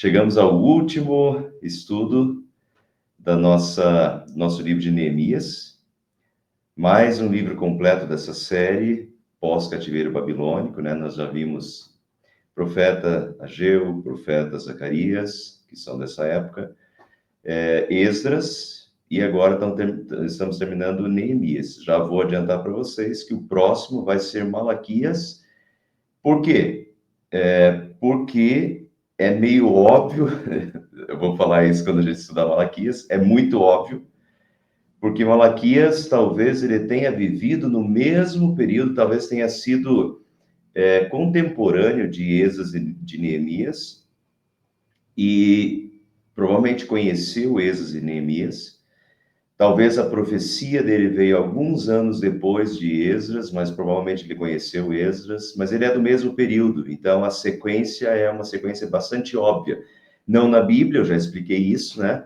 Chegamos ao último estudo da nosso livro de Neemias, mais um livro completo dessa série, pós-cativeiro babilônico, né? Nós já vimos profeta Ageu, profeta Zacarias, que são dessa época, Esdras, e agora estamos terminando Neemias. Já vou adiantar para vocês que o próximo vai ser Malaquias. Por quê? Porque é meio óbvio, eu vou falar isso quando a gente estudar Malaquias, é muito óbvio, porque Malaquias talvez ele tenha vivido no mesmo período, talvez tenha sido contemporâneo de Esdras e de Neemias, e provavelmente conheceu Esdras e Neemias. Talvez a profecia dele veio alguns anos depois de Esdras, mas provavelmente ele conheceu Esdras, mas ele é do mesmo período, então a sequência é uma sequência bastante óbvia. Não na Bíblia, eu já expliquei isso, né?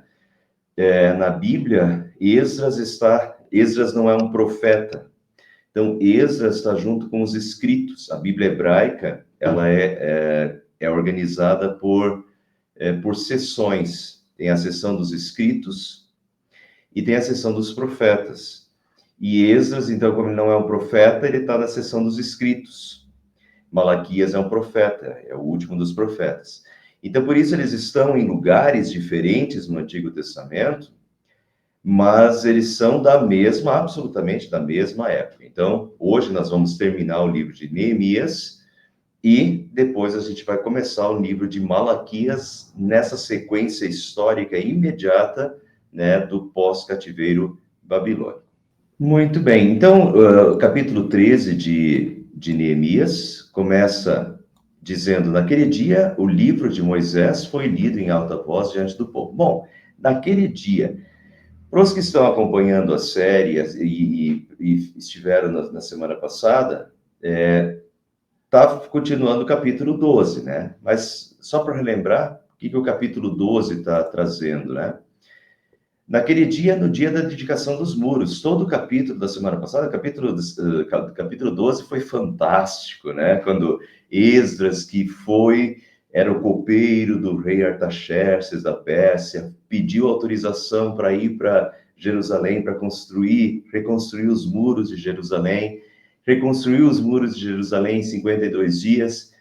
Na Bíblia, Esdras não é um profeta, então Esdras está junto com os escritos. A Bíblia hebraica, ela é organizada por seções. Tem a seção dos escritos, e tem a seção dos profetas. E Esdras, então, como ele não é um profeta, ele está na seção dos escritos. Malaquias é um profeta, é o último dos profetas. Então, por isso, eles estão em lugares diferentes no Antigo Testamento, mas eles são absolutamente da mesma época. Então, hoje nós vamos terminar o livro de Neemias, e depois a gente vai começar o livro de Malaquias, nessa sequência histórica imediata, né, do pós-cativeiro babilônico. Muito bem, então, o capítulo 13 de Neemias começa dizendo: naquele dia, o livro de Moisés foi lido em alta voz diante do povo. Bom, naquele dia, para os que estão acompanhando a série e estiveram na semana passada, está continuando o capítulo 12, né? Mas só para relembrar, o que o capítulo 12 está trazendo, né? Naquele dia, no dia da dedicação dos muros, todo o capítulo da semana passada, capítulo 12 foi fantástico, né? Quando Esdras, que era o copeiro do rei Artaxerxes da Pérsia, pediu autorização para ir para Jerusalém, para reconstruir os muros de Jerusalém, reconstruiu os muros de Jerusalém em 52 dias,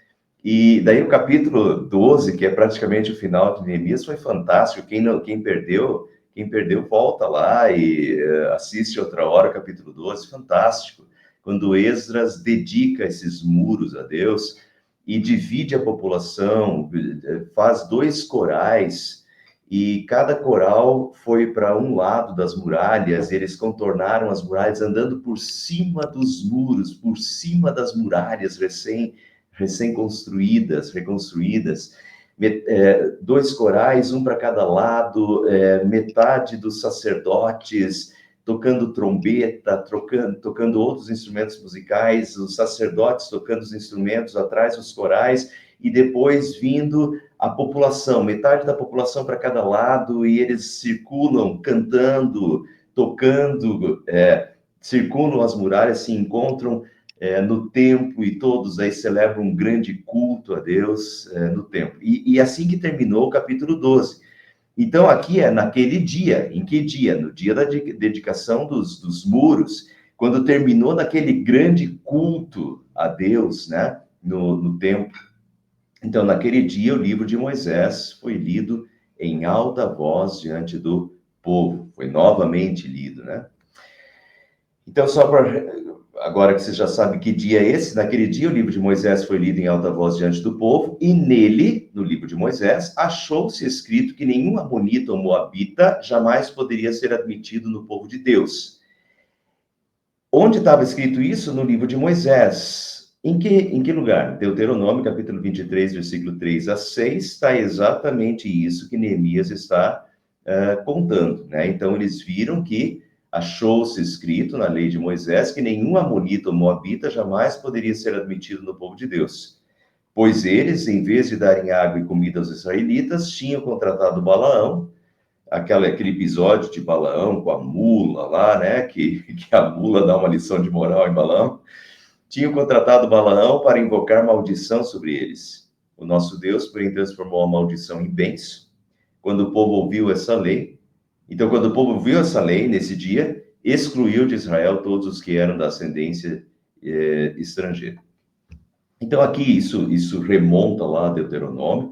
e daí o capítulo 12, que é praticamente o final de Neemias, foi fantástico. Quem perdeu, volta lá e assiste outra hora o capítulo 12, fantástico. Quando Esdras dedica esses muros a Deus e divide a população, faz 2 corais, e cada coral foi para um lado das muralhas, eles contornaram as muralhas andando por cima dos muros, por cima das muralhas recém-construídas, reconstruídas. 2 corais, um para cada lado, metade dos sacerdotes tocando trombeta, tocando outros instrumentos musicais, os sacerdotes tocando os instrumentos atrás dos corais, e depois vindo a população, metade da população para cada lado, e eles circulam cantando, tocando, circulam as muralhas, se encontram no templo, e todos aí celebram um grande culto a Deus no templo. E assim que terminou o capítulo 12. Então, aqui é naquele dia. Em que dia? No dia da dedicação dos muros, quando terminou naquele grande culto a Deus, né, no templo. Então, naquele dia, o livro de Moisés foi lido em alta voz diante do povo. Foi novamente lido, né? Então, só para... Agora que você já sabe que dia é esse, naquele dia o livro de Moisés foi lido em alta voz diante do povo, e nele, no livro de Moisés, achou-se escrito que nenhum amonita ou moabita jamais poderia ser admitido no povo de Deus. Onde estava escrito isso? No livro de Moisés. Em que lugar? Deuteronômio, capítulo 23, versículo 3 a 6, está exatamente isso que Neemias está contando, né? Então, eles viram que achou-se escrito na lei de Moisés que nenhum amonita ou moabita jamais poderia ser admitido no povo de Deus, pois eles, em vez de darem água e comida aos israelitas, tinham contratado Balaão, aquele episódio de Balaão com a mula lá, né, que a mula dá uma lição de moral em Balaão, tinham contratado Balaão para invocar maldição sobre eles. O nosso Deus, porém, transformou a maldição em bênção. Quando o povo ouviu essa lei, então, quando o povo viu essa lei, nesse dia, excluiu de Israel todos os que eram da ascendência estrangeira. Então, aqui, isso remonta lá a Deuteronômio,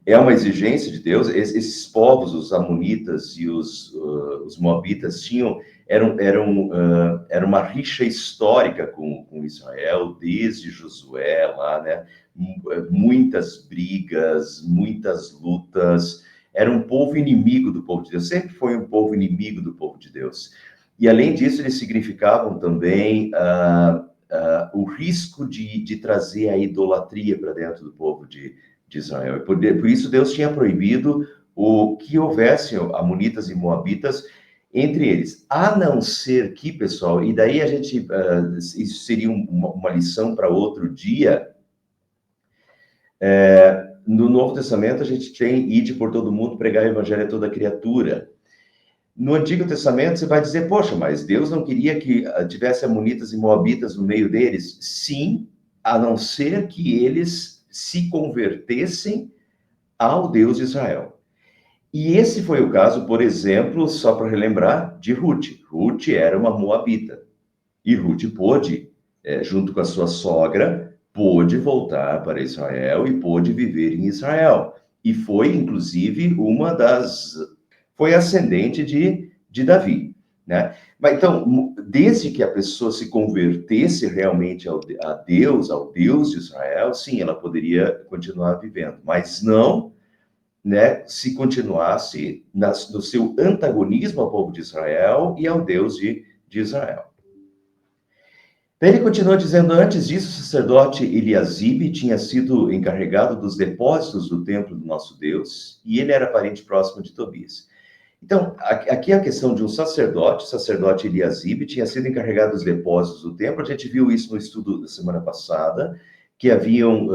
é uma exigência de Deus. Esses povos, os amonitas e os moabitas, era uma rixa histórica com Israel, desde Josué lá, né? Muitas brigas, muitas lutas. Era um povo inimigo do povo de Deus, sempre foi um povo inimigo do povo de Deus. E, além disso, eles significavam também o risco de trazer a idolatria para dentro do povo de Israel. E por isso Deus tinha proibido que houvesse amonitas e moabitas entre eles. A não ser que, pessoal, e daí a gente, isso seria uma lição para outro dia, no Novo Testamento a gente tem ide por todo mundo, pregar o evangelho a toda criatura. No Antigo Testamento você vai dizer, poxa, mas Deus não queria que tivesse amonitas e moabitas no meio deles? Sim, a não ser que eles se convertessem ao Deus de Israel. E esse foi o caso, por exemplo, só para relembrar, de Ruth. Ruth era uma moabita. E Ruth pôde, junto com a sua sogra, pôde voltar para Israel e pôde viver em Israel. E foi, inclusive, foi ascendente de Davi, né? Mas, então, desde que a pessoa se convertesse realmente ao Deus de Israel, sim, ela poderia continuar vivendo, mas não, né, se continuasse no seu antagonismo ao povo de Israel e ao Deus de Israel. Ele continua dizendo, antes disso, o sacerdote Eliasibe tinha sido encarregado dos depósitos do templo do nosso Deus, e ele era parente próximo de Tobias. Então, aqui a questão de um sacerdote, o sacerdote Eliasibe, tinha sido encarregado dos depósitos do templo. A gente viu isso no estudo da semana passada, que haviam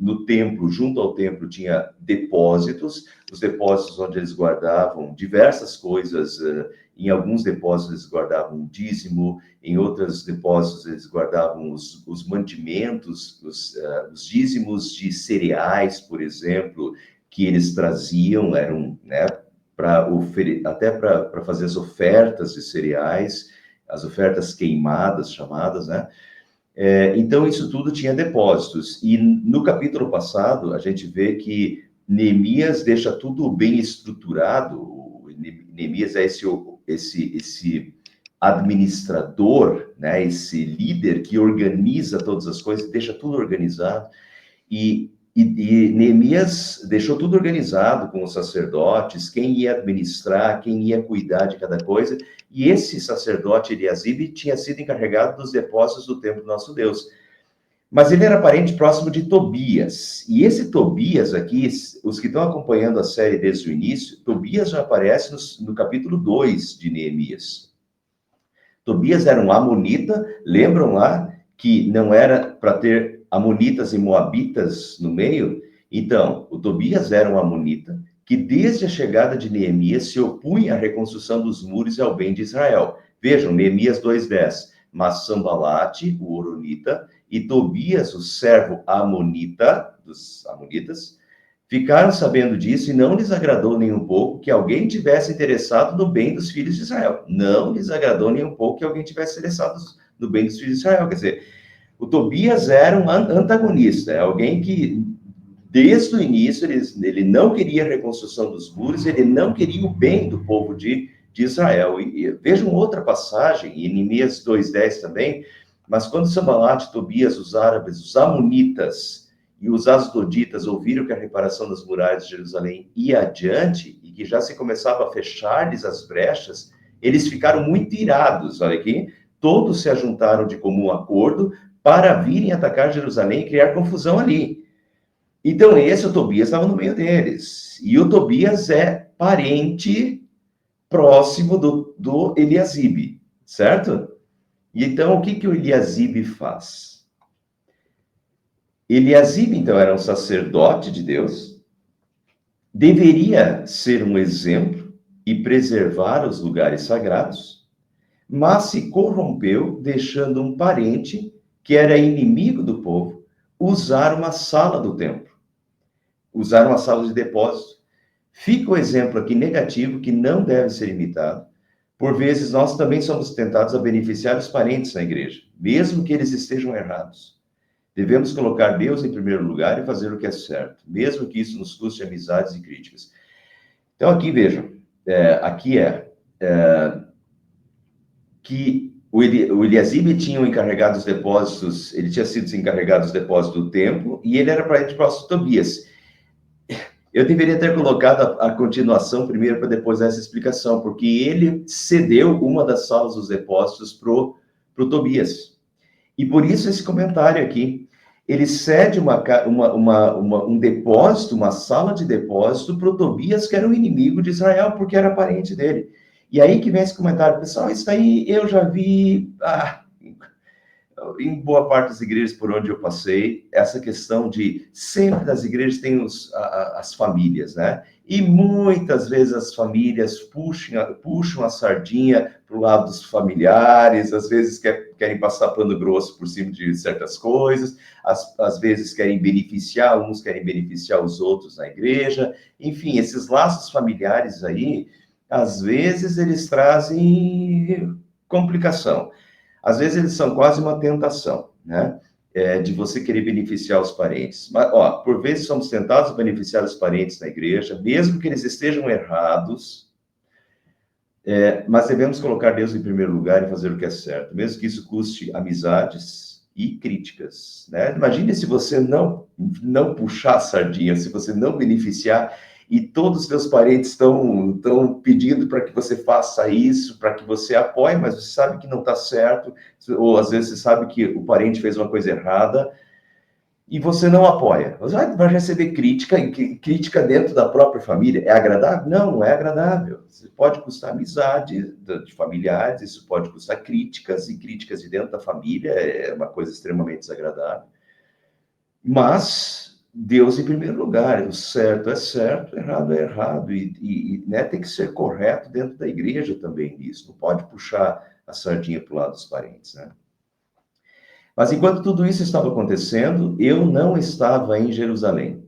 no templo, junto ao templo, tinha depósitos, os depósitos onde eles guardavam diversas coisas. Em alguns depósitos eles guardavam dízimo, em outros depósitos eles guardavam os mantimentos, os dízimos de cereais, por exemplo, que eles traziam, eram, né, até para fazer as ofertas de cereais, as ofertas queimadas, chamadas, né? Então, isso tudo tinha depósitos. E no capítulo passado, a gente vê que Neemias deixa tudo bem estruturado. Neemias é esse administrador, né? Esse líder que organiza todas as coisas, deixa tudo organizado. E Neemias deixou tudo organizado com os sacerdotes, quem ia administrar, quem ia cuidar de cada coisa, e esse sacerdote Eliasibe tinha sido encarregado dos depósitos do templo do nosso Deus. Mas ele era parente próximo de Tobias, e esse Tobias aqui, os que estão acompanhando a série desde o início, Tobias já aparece no capítulo 2 de Neemias. Tobias era um amonita, lembram lá que não era para ter amonitas e moabitas no meio? Então, o Tobias era um amonita que desde a chegada de Neemias se opunha à reconstrução dos muros e ao bem de Israel. Vejam, Neemias 2:10, mas Sambalate, o horonita, e Tobias, o servo amonita, dos amonitas, ficaram sabendo disso e não lhes agradou nem um pouco que alguém tivesse interessado no bem dos filhos de Israel. Não lhes agradou nem um pouco que alguém tivesse interessado no bem dos filhos de Israel. Quer dizer, o Tobias era um antagonista, é alguém que, desde o início, ele não queria a reconstrução dos muros, ele não queria o bem do povo de Israel. E vejam outra passagem, em Neemias 2:10 também, mas quando Sambalate, Tobias, os árabes, os amonitas e os asdoditas ouviram que a reparação das muralhas de Jerusalém ia adiante e que já se começava a fechar-lhes as brechas, eles ficaram muito irados, olha aqui, todos se ajuntaram de comum acordo para virem atacar Jerusalém e criar confusão ali. Então, o Tobias estava no meio deles. E o Tobias é parente próximo do Eliasibe, certo? E então, o que o Eliasibe faz? Eliasibe, então, era um sacerdote de Deus, deveria ser um exemplo e preservar os lugares sagrados, mas se corrompeu, deixando um parente, que era inimigo do povo, usar uma sala do templo. usaram a sala de depósito. Fica o exemplo aqui negativo que não deve ser imitado. Por vezes, nós também somos tentados a beneficiar os parentes na igreja, mesmo que eles estejam errados. Devemos colocar Deus em primeiro lugar e fazer o que é certo, mesmo que isso nos custe amizades e críticas. Então, aqui vejam, que o Eliasibe tinha encarregado os depósitos, ele tinha sido encarregado dos depósitos do templo, e ele era parente próximo de Tobias. Eu deveria ter colocado a continuação primeiro para depois essa explicação, porque ele cedeu uma das salas dos depósitos pro Tobias. E por isso esse comentário aqui. Ele cede um depósito, uma sala de depósito para o Tobias, que era um inimigo de Israel, porque era parente dele. E aí que vem esse comentário, pessoal, isso aí eu já vi em boa parte das igrejas por onde eu passei, essa questão de sempre nas igrejas tem as famílias, né? E muitas vezes as famílias puxam a sardinha para o lado dos familiares, às vezes querem passar pano grosso por cima de certas coisas, às vezes querem beneficiar, uns querem beneficiar os outros na igreja. Enfim, esses laços familiares aí, às vezes eles trazem complicação. Às vezes eles são quase uma tentação, né? De você querer beneficiar os parentes. Mas, por vezes somos tentados a beneficiar os parentes na igreja, mesmo que eles estejam errados, mas devemos colocar Deus em primeiro lugar e fazer o que é certo, mesmo que isso custe amizades e críticas, né? Imagine se você não puxar a sardinha, se você não beneficiar, e todos os seus parentes estão pedindo para que você faça isso, para que você apoie, mas você sabe que não está certo, ou às vezes você sabe que o parente fez uma coisa errada, e você não apoia. Você vai receber crítica dentro da própria família. É agradável? Não é agradável. Isso pode custar amizade de familiares, isso pode custar críticas, e críticas de dentro da família é uma coisa extremamente desagradável. Mas Deus em primeiro lugar, o certo é certo, o errado é errado, e né, tem que ser correto dentro da igreja também nisso, não pode puxar a sardinha para o lado dos parentes, né? Mas enquanto tudo isso estava acontecendo, eu não estava em Jerusalém,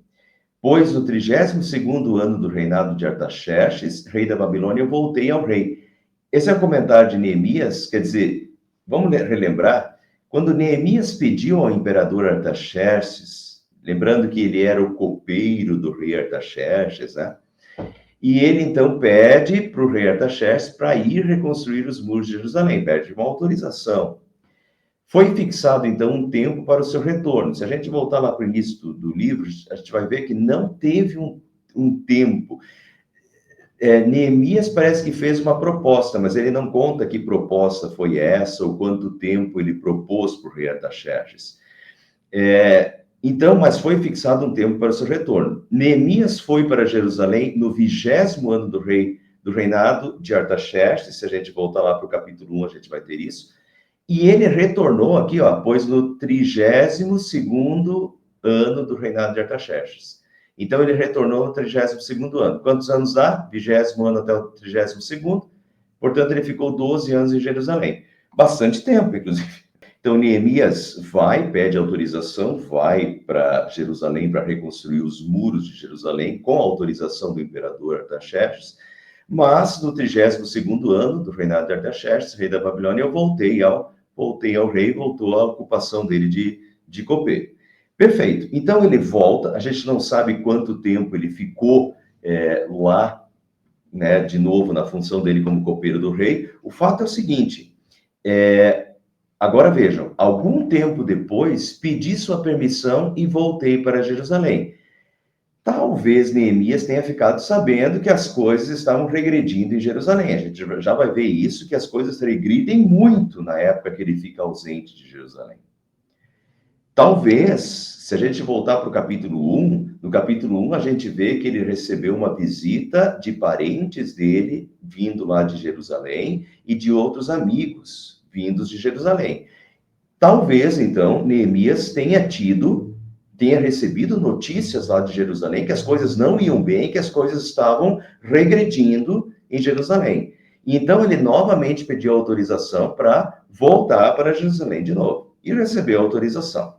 pois no 32º ano do reinado de Artaxerxes, rei da Babilônia, eu voltei ao rei. Esse é o comentário de Neemias, quer dizer, vamos relembrar, quando Neemias pediu ao imperador Artaxerxes, lembrando que ele era o copeiro do rei Artaxerxes, né? E ele, então, pede para o rei Artaxerxes para ir reconstruir os muros de Jerusalém, pede uma autorização. Foi fixado, então, um tempo para o seu retorno. Se a gente voltar lá para o início do livro, a gente vai ver que não teve um tempo. Neemias parece que fez uma proposta, mas ele não conta que proposta foi essa, ou quanto tempo ele propôs para o rei Artaxerxes. Então, mas foi fixado um tempo para o seu retorno. Neemias foi para Jerusalém no 20º ano do reinado de Artaxerxes. Se a gente voltar lá para o capítulo 1, a gente vai ter isso. E ele retornou aqui, pois no 32º ano do reinado de Artaxerxes. Então, ele retornou no 32º ano. Quantos anos dá? 20º ano até o 32º. Portanto, ele ficou 12 anos em Jerusalém. Bastante tempo, inclusive. Então, Neemias pede autorização, vai para Jerusalém para reconstruir os muros de Jerusalém, com a autorização do imperador Artaxerxes, mas no 32º ano do reinado de Artaxerxes, rei da Babilônia, eu voltei ao rei, voltou à ocupação dele de copeiro. Perfeito. Então, ele volta, a gente não sabe quanto tempo ele ficou lá, né, de novo, na função dele como copeiro do rei. O fato é o seguinte, agora vejam, algum tempo depois, pedi sua permissão e voltei para Jerusalém. Talvez Neemias tenha ficado sabendo que as coisas estavam regredindo em Jerusalém. A gente já vai ver isso, que as coisas regridem muito na época que ele fica ausente de Jerusalém. Talvez, se a gente voltar para o capítulo 1, no capítulo 1 a gente vê que ele recebeu uma visita de parentes dele, vindo lá de Jerusalém, e de outros amigos vindos de Jerusalém. Talvez, então, Neemias tenha recebido notícias lá de Jerusalém que as coisas não iam bem, que as coisas estavam regredindo em Jerusalém. Então, ele novamente pediu autorização para voltar para Jerusalém de novo. E recebeu autorização.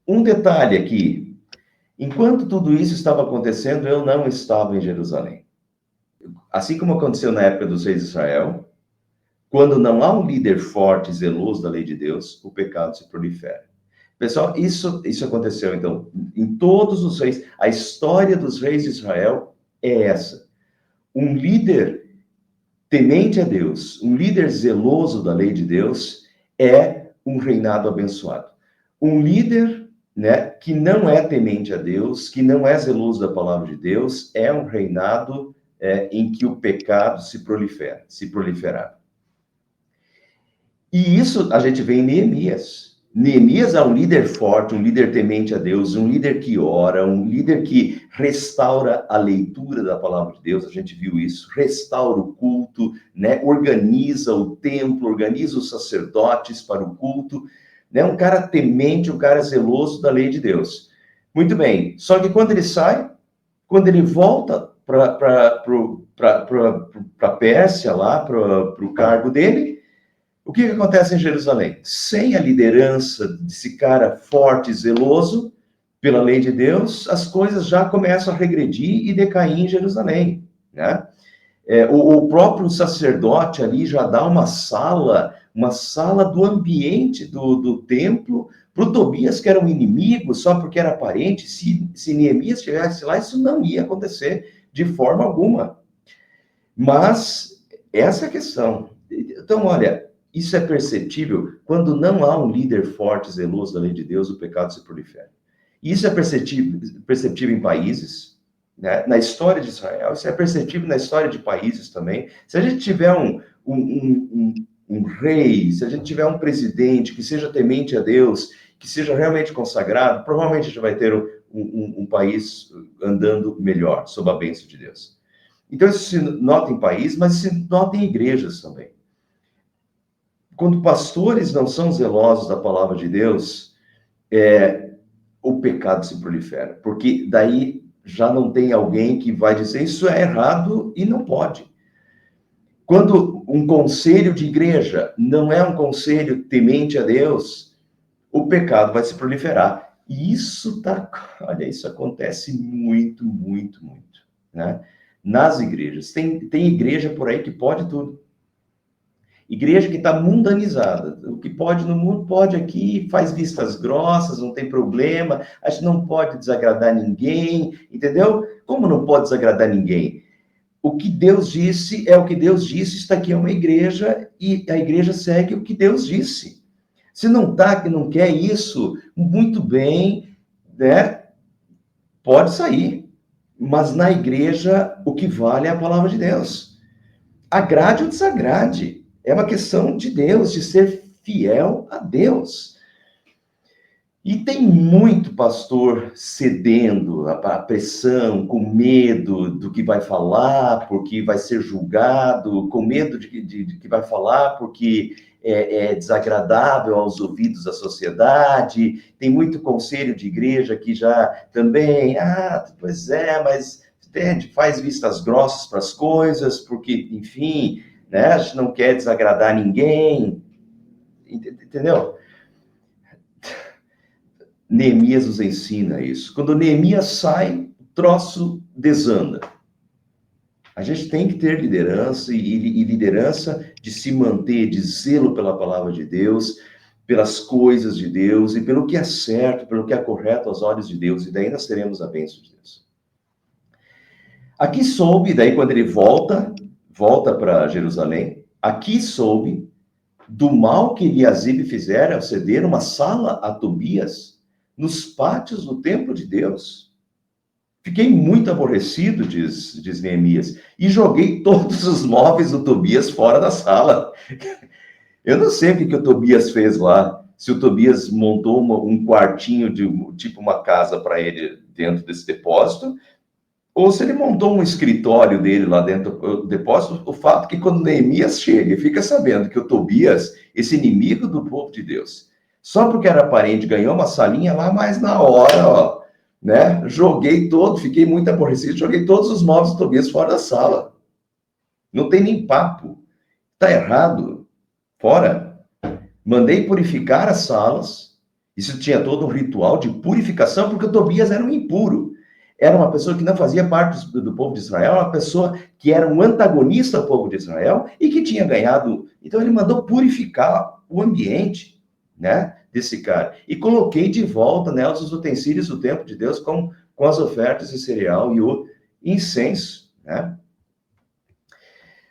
Um detalhe aqui, enquanto tudo isso estava acontecendo, eu não estava em Jerusalém. Assim como aconteceu na época dos reis de Israel, quando não há um líder forte, zeloso da lei de Deus, o pecado se prolifera. Pessoal, isso aconteceu, então, em todos os reis. A história dos reis de Israel é essa. Um líder temente a Deus, um líder zeloso da lei de Deus, é um reinado abençoado. Um líder, né, que não é temente a Deus, que não é zeloso da palavra de Deus, é um reinado em que o pecado se proliferar. E isso a gente vê em Neemias. Neemias é um líder forte, um líder temente a Deus, um líder que ora, um líder que restaura a leitura da palavra de Deus, a gente viu isso, restaura o culto, né? Organiza o templo, organiza os sacerdotes para o culto, né? Um cara temente, um cara zeloso da lei de Deus. Muito bem, só que quando ele sai, quando ele volta para a Pérsia, lá, para o cargo dele, o que acontece em Jerusalém? Sem a liderança desse cara forte e zeloso pela lei de Deus, as coisas já começam a regredir e decair em Jerusalém, né? O próprio sacerdote ali já dá uma sala do ambiente do templo para o Tobias, que era um inimigo, só porque era parente. Se Neemias estivesse lá, isso não ia acontecer de forma alguma. Mas essa é a questão. Então, olha, isso é perceptível quando não há um líder forte, zeloso da lei de Deus, o pecado se prolifera. Isso é perceptível em países, né? Na história de Israel, isso é perceptível na história de países também. Se a gente tiver um rei, se a gente tiver um presidente que seja temente a Deus, que seja realmente consagrado, provavelmente a gente vai ter um país andando melhor, sob a bênção de Deus. Então, isso se nota em país, mas se nota em igrejas também. Quando pastores não são zelosos da palavra de Deus, o pecado se prolifera, porque daí já não tem alguém que vai dizer isso é errado e não pode. Quando um conselho de igreja não é um conselho temente a Deus, o pecado vai se proliferar. E olha, isso acontece muito, muito, muito, né? Nas igrejas. Tem igreja por aí que pode tudo. Igreja que está mundanizada. O que pode no mundo, pode aqui, faz vistas grossas, não tem problema, a gente não pode desagradar ninguém, entendeu? Como não pode desagradar ninguém? O que Deus disse é o que Deus disse, está aqui é uma igreja, e a igreja segue o que Deus disse. Se não tá, que não quer isso, muito bem, né? Pode sair. Mas na igreja, o que vale é a palavra de Deus. Agrade ou desagrade. É uma questão de Deus, de ser fiel a Deus. E tem muito pastor cedendo à pressão, com medo do que vai falar, porque vai ser julgado, com medo de que vai falar, porque é desagradável aos ouvidos da sociedade. Tem muito conselho de igreja que já também, pois é, mas entende, faz vistas grossas para as coisas, porque, enfim, né, a gente não quer desagradar ninguém, entendeu? Neemias nos ensina isso. Quando Neemias sai, o troço desanda. A gente tem que ter liderança e liderança de se manter, de zelo pela palavra de Deus, pelas coisas de Deus e pelo que é certo, pelo que é correto aos olhos de Deus, e daí nós teremos a bênção de Deus. Aqui soube, daí quando ele volta para Jerusalém, aqui soube do mal que Eliasibe fizera ao ceder uma sala a Tobias nos pátios do templo de Deus. Fiquei muito aborrecido, diz Neemias, e joguei todos os móveis do Tobias fora da sala. Eu não sei o que o Tobias fez lá, se o Tobias montou um quartinho, tipo uma casa para ele dentro desse depósito, ou se ele montou um escritório dele lá dentro do depósito. O fato é que quando Neemias chega e fica sabendo que o Tobias, esse inimigo do povo de Deus, só porque era parente, ganhou uma salinha lá, mas na hora, ó, né, fiquei muito aborrecido, joguei todos os móveis do Tobias fora da sala. Não tem nem papo. Tá errado. Fora. Mandei purificar as salas Isso tinha todo um ritual de purificação, porque o Tobias era um impuro. Era uma pessoa que não fazia parte do povo de Israel, uma pessoa que era um antagonista ao povo de Israel e que tinha ganhado. Então ele mandou purificar o ambiente, né, desse cara. E coloquei de volta nelas os utensílios do templo de Deus com as ofertas de cereal e o incenso, né?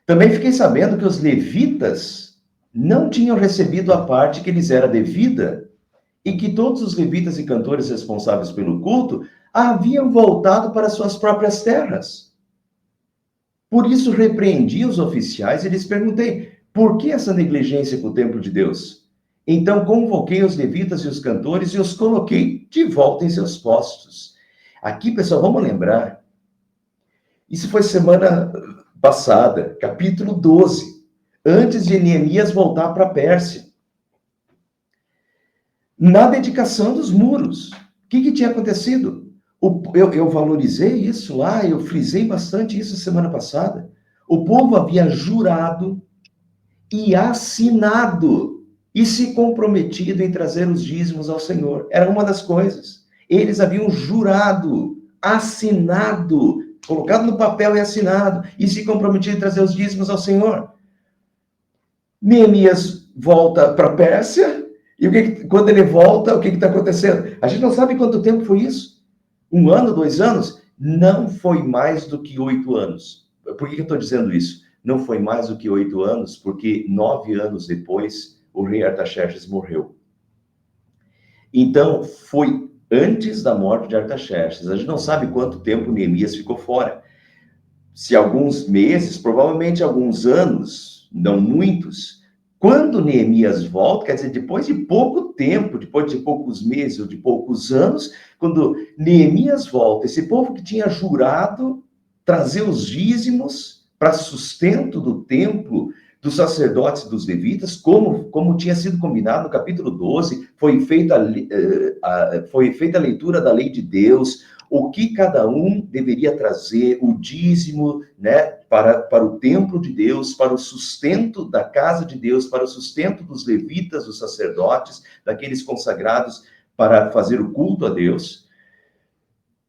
Também fiquei sabendo que os levitas não tinham recebido a parte que lhes era devida e que todos os levitas e cantores responsáveis pelo culto haviam voltado para suas próprias terras. Por isso repreendi os oficiais e lhes perguntei: por que essa negligência com o templo de Deus? Então convoquei os levitas e os cantores e os coloquei de volta em seus postos. Aqui, pessoal, vamos lembrar, isso foi semana passada, capítulo 12, antes de Neemias voltar para a Pérsia. Na dedicação dos muros, o que tinha acontecido? Eu valorizei isso lá, eu frisei bastante isso semana passada. O povo havia jurado e assinado e se comprometido em trazer os dízimos ao Senhor. Era uma das coisas. Eles haviam jurado, assinado, colocado no papel e assinado, e se comprometido em trazer os dízimos ao Senhor. Neemias volta para a Pérsia, e quando ele volta, o que está acontecendo? A gente não sabe quanto tempo foi isso. 1 ano, 2 anos? Não foi mais do que 8 anos. Por que eu estou dizendo isso? Não foi mais do que 8 anos, porque 9 anos depois, o rei Artaxerxes morreu. Então, foi antes da morte de Artaxerxes. A gente não sabe quanto tempo Neemias ficou fora. Se alguns meses, provavelmente alguns anos, não muitos. Quando Neemias volta, quer dizer, depois de pouco tempo, depois de poucos meses ou de poucos anos, quando Neemias volta, esse povo que tinha jurado trazer os dízimos para sustento do templo, dos sacerdotes e dos levitas, como tinha sido combinado no capítulo 12, foi feita a leitura da lei de Deus, o que cada um deveria trazer, o dízimo, né, para o templo de Deus, para o sustento da casa de Deus, para o sustento dos levitas, dos sacerdotes, daqueles consagrados para fazer o culto a Deus.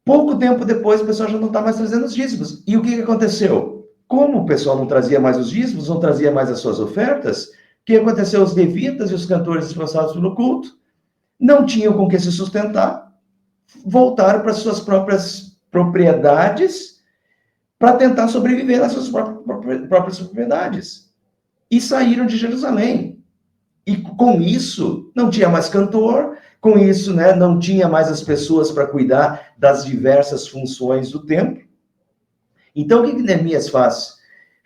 Pouco tempo depois, o pessoal já não está mais trazendo os dízimos. E o que aconteceu? Como o pessoal não trazia mais os dízimos, não trazia mais as suas ofertas, o que aconteceu? Os levitas e os cantores responsáveis pelo culto não tinham com que se sustentar, voltaram para suas próprias propriedades para tentar sobreviver nas suas próprias propriedades. E saíram de Jerusalém. E com isso, não tinha mais cantor, com isso, né, não tinha mais as pessoas para cuidar das diversas funções do templo. Então, o que Neemias faz?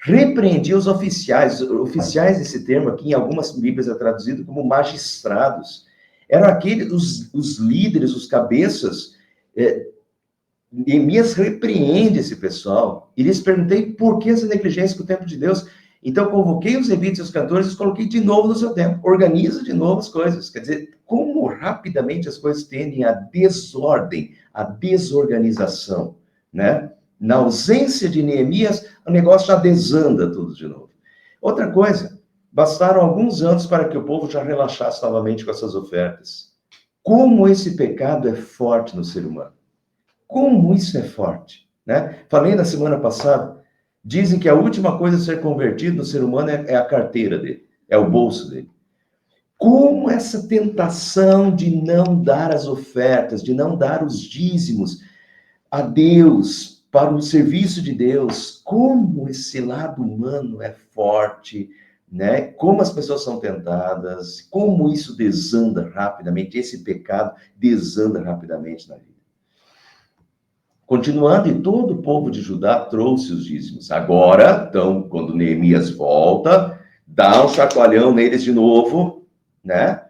Repreendia os oficiais. Oficiais, esse termo aqui, em algumas Bíblias é traduzido como magistrados. Eram aqueles, os líderes, os cabeças. Neemias repreende esse pessoal. E lhes perguntei por que essa negligência com o templo de Deus. Então, convoquei os levitas e os cantores e os coloquei de novo no seu tempo. Organiza de novo as coisas. Quer dizer, como rapidamente as coisas tendem à desordem, à desorganização, né? Na ausência de Neemias, o negócio já desanda tudo de novo. Outra coisa, bastaram alguns anos para que o povo já relaxasse novamente com essas ofertas. Como esse pecado é forte no ser humano. Como isso é forte, né? Falei na semana passada, dizem que a última coisa a ser convertido no ser humano é a carteira dele, é o bolso dele. Como essa tentação de não dar as ofertas, de não dar os dízimos a Deus, para o serviço de Deus, como esse lado humano é forte, né? Como as pessoas são tentadas, como isso desanda rapidamente, esse pecado desanda rapidamente na vida. Continuando, e todo o povo de Judá trouxe os dízimos. Agora, então, quando Neemias volta, dá um chacoalhão neles de novo, né?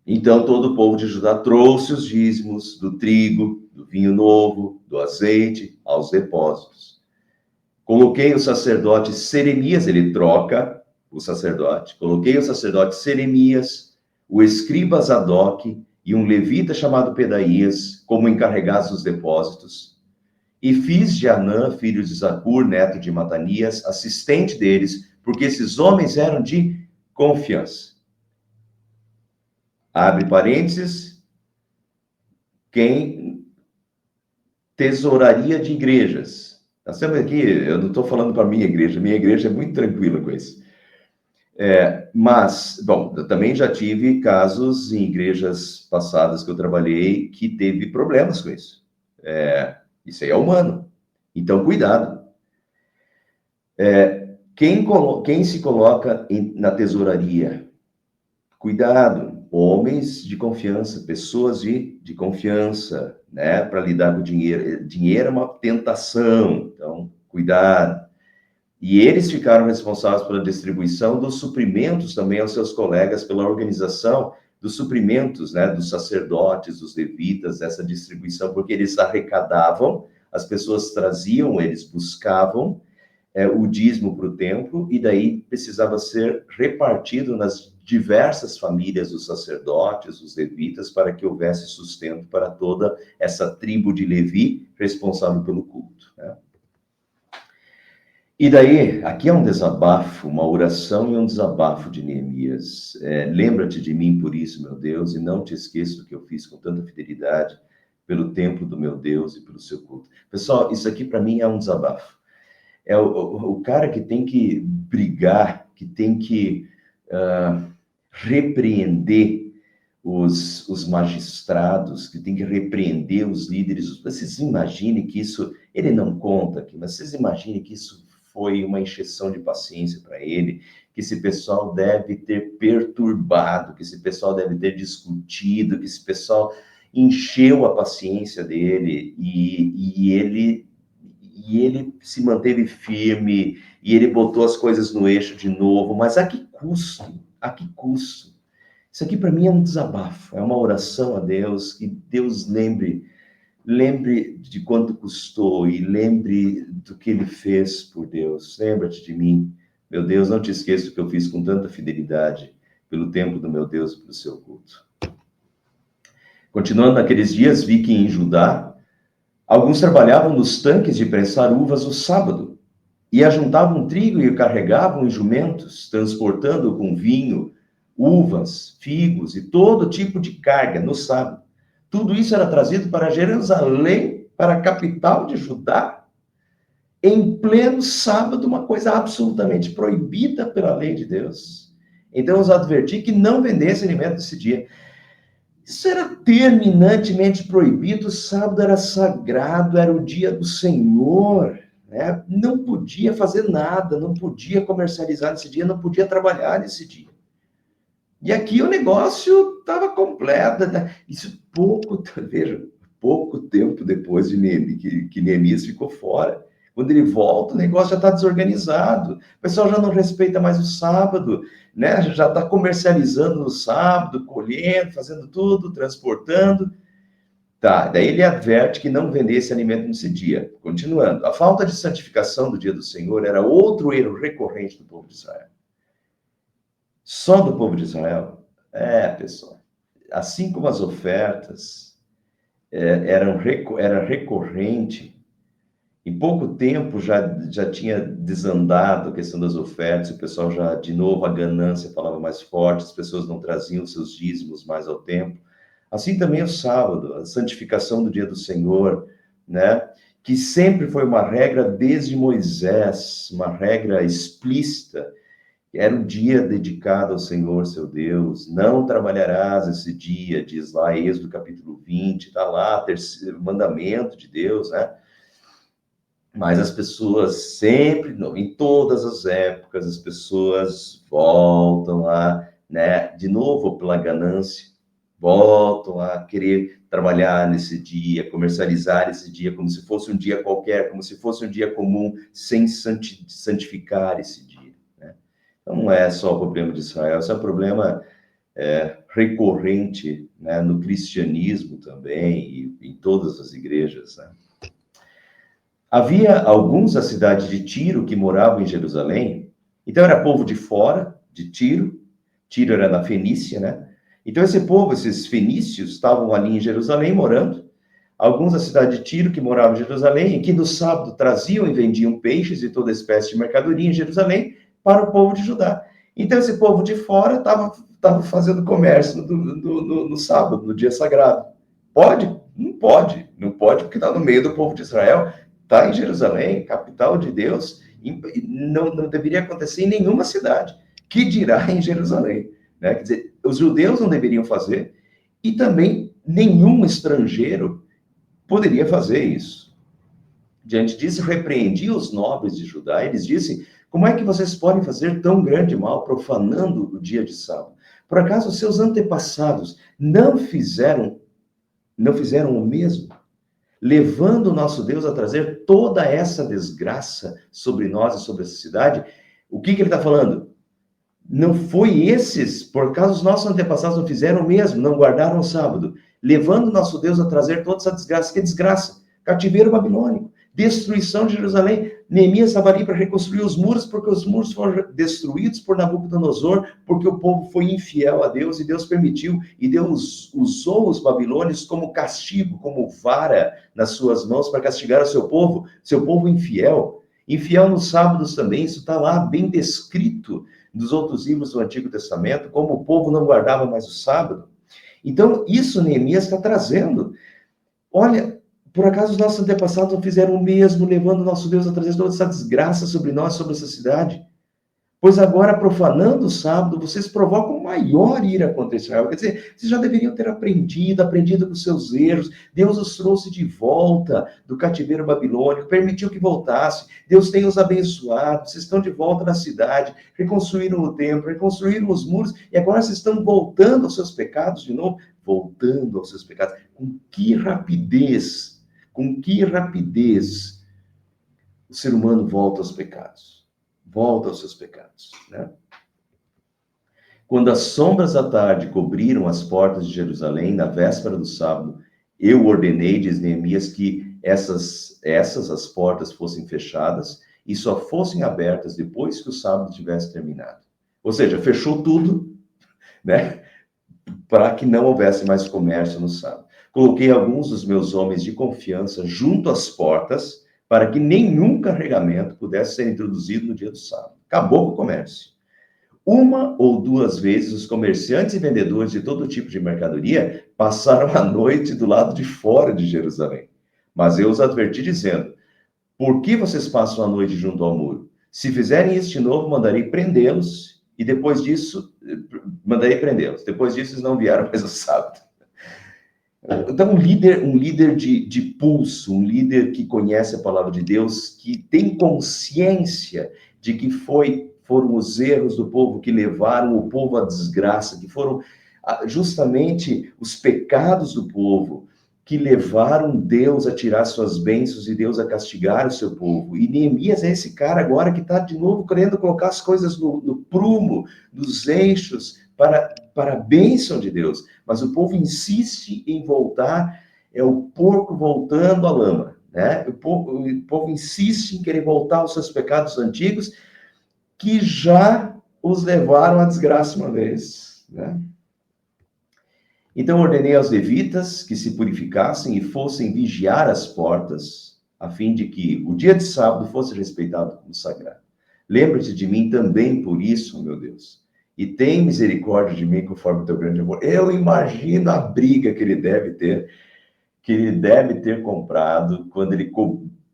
Então, todo o povo de Judá trouxe os dízimos do trigo, do vinho novo, do azeite, aos depósitos. Coloquei o sacerdote Seremias, ele troca o sacerdote. Coloquei o sacerdote Seremias, o escriba Zadok e um levita chamado Pedaías como encarregados dos depósitos. E fiz de Anã, filho de Zacur, neto de Matanias, assistente deles, porque esses homens eram de confiança. Abre parênteses, quem tesouraria de igrejas. Nós temos aqui, eu não estou falando para minha igreja é muito tranquila com isso. Mas, bom, eu também já tive casos em igrejas passadas que eu trabalhei que teve problemas com isso. Isso aí é humano. Então, cuidado. Quem se coloca na tesouraria? Cuidado. Homens de confiança, pessoas de confiança, né? Para lidar com dinheiro. Dinheiro é uma tentação. Então, cuidado. E eles ficaram responsáveis pela distribuição dos suprimentos também aos seus colegas, pela organização dos suprimentos, né, dos sacerdotes, dos levitas, essa distribuição, porque eles arrecadavam, as pessoas traziam, eles buscavam o dízimo para o templo, e daí precisava ser repartido nas diversas famílias dos sacerdotes, dos levitas, para que houvesse sustento para toda essa tribo de Levi responsável pelo culto, né? E daí, aqui é um desabafo, uma oração e um desabafo de Neemias. Lembra-te de mim por isso, meu Deus, e não te esqueça do que eu fiz com tanta fidelidade pelo templo do meu Deus e pelo seu culto. Pessoal, isso aqui para mim é um desabafo. É o cara que tem que brigar, que tem que repreender os magistrados, que tem que repreender os líderes. Vocês imaginem que isso, ele não conta aqui, mas vocês imaginem que isso foi uma encheção de paciência para ele, que esse pessoal deve ter perturbado, que esse pessoal deve ter discutido, que esse pessoal encheu a paciência dele, e ele se manteve firme, e ele botou as coisas no eixo de novo, mas a que custo? A que custo? Isso aqui para mim é um desabafo, é uma oração a Deus, que Deus lembre de quanto custou e lembre do que ele fez por Deus. Lembra-te de mim, meu Deus, não te esqueça do que eu fiz com tanta fidelidade pelo templo do meu Deus e pelo seu culto. Continuando naqueles dias, vi que em Judá, alguns trabalhavam nos tanques de prensar uvas no sábado, e ajuntavam trigo e o carregavam em jumentos, transportando com vinho, uvas, figos e todo tipo de carga no sábado. Tudo isso era trazido para Jerusalém, para a capital de Judá, em pleno sábado, uma coisa absolutamente proibida pela lei de Deus. Então, os adverti que não vendessem alimento nesse dia. Isso era terminantemente proibido, o sábado era sagrado, era o dia do Senhor, né? Não podia fazer nada, não podia comercializar nesse dia, não podia trabalhar nesse dia. E aqui o negócio estava completo, né? Isso pouco tempo depois de que Neemias ficou fora. Quando ele volta, o negócio já está desorganizado. O pessoal já não respeita mais o sábado, né? Já está comercializando no sábado, colhendo, fazendo tudo, transportando. Tá, daí ele adverte que não vendesse alimento nesse dia. Continuando, a falta de santificação do dia do Senhor era outro erro recorrente do povo de Israel. Só do povo de Israel? Pessoal, assim como as ofertas era recorrente, em pouco tempo já tinha desandado a questão das ofertas, o pessoal já, de novo, a ganância falava mais forte, as pessoas não traziam seus dízimos mais ao templo. Assim também o sábado, a santificação do dia do Senhor, né? Que sempre foi uma regra desde Moisés, uma regra explícita. Era um dia dedicado ao Senhor, seu Deus. Não trabalharás esse dia, diz lá Êxodo capítulo 20, está lá, terceiro mandamento de Deus, né? Mas as pessoas sempre, em todas as épocas, as pessoas voltam lá, né? De novo, pela ganância, voltam a querer trabalhar nesse dia, comercializar esse dia como se fosse um dia qualquer, como se fosse um dia comum, sem santificar esse dia, né? Então, não é só o problema de Israel, esse é um problema recorrente, né, no cristianismo também, e em todas as igrejas, né? Havia alguns da cidade de Tiro que moravam em Jerusalém, então era povo de fora, de Tiro. Tiro era na Fenícia, né? Então esse povo, esses fenícios, estavam ali em Jerusalém morando. Alguns da cidade de Tiro que moravam em Jerusalém, e que no sábado traziam e vendiam peixes e toda espécie de mercadoria em Jerusalém para o povo de Judá. Então esse povo de fora estava fazendo comércio no sábado, no dia sagrado. Pode? não pode porque está no meio do povo de Israel, está em Jerusalém, capital de Deus, não deveria acontecer em nenhuma cidade, que dirá em Jerusalém, né? Quer dizer, os judeus não deveriam fazer, e também nenhum estrangeiro poderia fazer isso. Diante disso, repreendi os nobres de Judá, e eles disse: como é que vocês podem fazer tão grande mal, profanando o dia de sábado? Por acaso os seus antepassados não fizeram o mesmo? Levando o nosso Deus a trazer toda essa desgraça sobre nós e sobre essa cidade. O que ele está falando? Não foi esses, por acaso os nossos antepassados não fizeram o mesmo, não guardaram o sábado, levando o nosso Deus a trazer toda essa desgraça. Que desgraça? Cativeiro babilônico, destruição de Jerusalém. Neemias estava ali para reconstruir os muros, porque os muros foram destruídos por Nabucodonosor, porque o povo foi infiel a Deus, e Deus permitiu, e Deus usou os babilônios como castigo, como vara nas suas mãos, para castigar o seu povo infiel. Infiel nos sábados também, isso está lá bem descrito nos outros livros do Antigo Testamento, como o povo não guardava mais o sábado. Então, isso Neemias está trazendo. Olha, por acaso os nossos antepassados não fizeram o mesmo, levando o nosso Deus a trazer toda essa desgraça sobre nós, sobre essa cidade? Pois agora, profanando o sábado, vocês provocam maior ira contra Israel. Quer dizer, vocês já deveriam ter aprendido com seus erros. Deus os trouxe de volta do cativeiro babilônico, permitiu que voltasse. Deus tem os abençoado, vocês estão de volta na cidade, reconstruíram o templo, reconstruíram os muros, e agora vocês estão voltando aos seus pecados de novo? Voltando aos seus pecados. Com que rapidez o ser humano volta aos pecados? Volta aos seus pecados, né? Quando as sombras da tarde cobriram as portas de Jerusalém, na véspera do sábado, eu ordenei, diz Neemias, que as portas fossem fechadas e só fossem abertas depois que o sábado tivesse terminado. Ou seja, fechou tudo, né? Para que não houvesse mais comércio no sábado. Coloquei alguns dos meus homens de confiança junto às portas, para que nenhum carregamento pudesse ser introduzido no dia do sábado. Acabou com o comércio. Uma ou duas vezes, os comerciantes e vendedores de todo tipo de mercadoria passaram a noite do lado de fora de Jerusalém. Mas eu os adverti dizendo: por que vocês passam a noite junto ao muro? Se fizerem isso de novo, mandarei prendê-los, e depois disso, eles não vieram mais no sábado. Então, um líder de pulso, um líder que conhece a palavra de Deus, que tem consciência de que foram os erros do povo que levaram o povo à desgraça, que foram justamente os pecados do povo que levaram Deus a tirar suas bênçãos e Deus a castigar o seu povo. E Neemias é esse cara agora que está de novo querendo colocar as coisas no prumo, nos eixos, para a bênção de Deus. Mas o povo insiste em voltar, é o porco voltando à lama, né? O povo insiste em querer voltar aos seus pecados antigos, que já os levaram à desgraça uma vez, né? Então ordenei aos levitas que se purificassem e fossem vigiar as portas, a fim de que o dia de sábado fosse respeitado como sagrado. Lembra-te de mim também por isso, meu Deus, e tem misericórdia de mim conforme o teu grande amor. Eu imagino a briga que ele deve ter comprado quando ele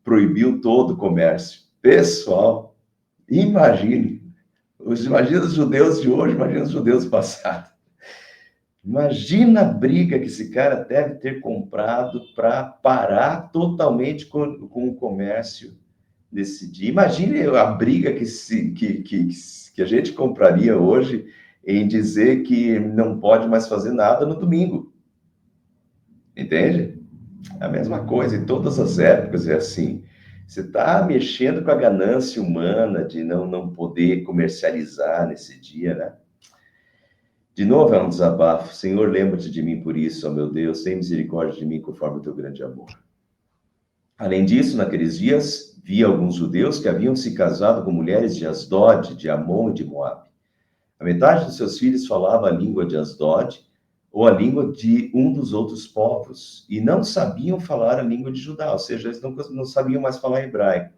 proibiu todo o comércio. Pessoal, imagina os judeus de hoje, imagina os judeus do passado. Imagina a briga que esse cara deve ter comprado para parar totalmente com o comércio nesse dia. Imagine a briga que a gente compraria hoje em dizer que não pode mais fazer nada no domingo. Entende? É a mesma coisa, em todas as épocas é assim. Você está mexendo com a ganância humana de não poder comercializar nesse dia, né? De novo é um desabafo. Senhor, lembra-te de mim por isso, ó meu Deus, tem misericórdia de mim conforme o teu grande amor. Além disso, naqueles dias, vi alguns judeus que haviam se casado com mulheres de Asdod, de Amon e de Moabe. A metade dos seus filhos falava a língua de Asdod ou a língua de um dos outros povos, e não sabiam falar a língua de Judá, ou seja, eles não sabiam mais falar hebraico.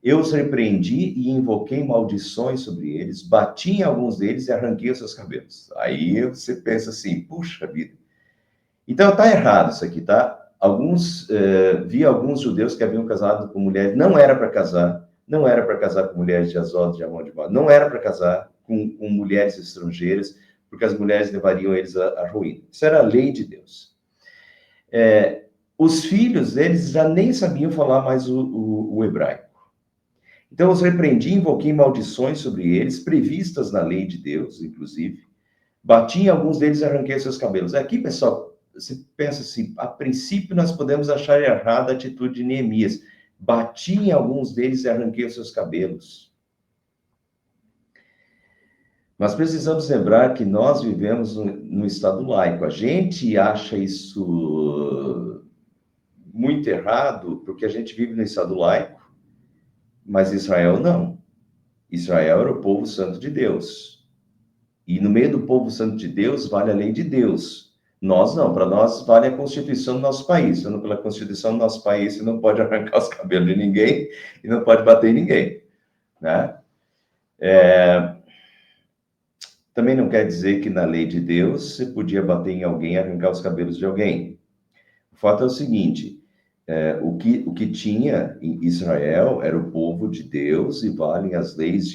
Eu os repreendi e invoquei maldições sobre eles, bati em alguns deles e arranquei os seus cabelos. Aí você pensa assim, puxa vida. Então tá errado isso aqui, tá? vi alguns judeus que haviam casado com mulheres, não era para casar, não era para casar com mulheres de Azod, de Amon, de Moab, não era para casar com mulheres estrangeiras, porque as mulheres levariam eles à ruína. Isso era a lei de Deus. Os filhos deles já nem sabiam falar mais o hebraico. Então, os repreendi, invoquei maldições sobre eles, previstas na lei de Deus, inclusive. Bati em alguns deles e arranquei seus cabelos. Aqui, pessoal, você pensa assim, a princípio nós podemos achar errada a atitude de Neemias. Bati em alguns deles e arranquei os seus cabelos. Nós precisamos lembrar que nós vivemos no Estado laico. A gente acha isso muito errado, porque a gente vive no Estado laico, mas Israel não. Israel era o povo santo de Deus. E no meio do povo santo de Deus, vale a lei de Deus. Nós não, para nós vale a Constituição do nosso país. Sendo pela Constituição do nosso país, você não pode arrancar os cabelos de ninguém e não pode bater em ninguém, né? Também não quer dizer que na lei de Deus você podia bater em alguém e arrancar os cabelos de alguém. O fato é o seguinte, o que tinha em Israel era o povo de Deus e valem as leis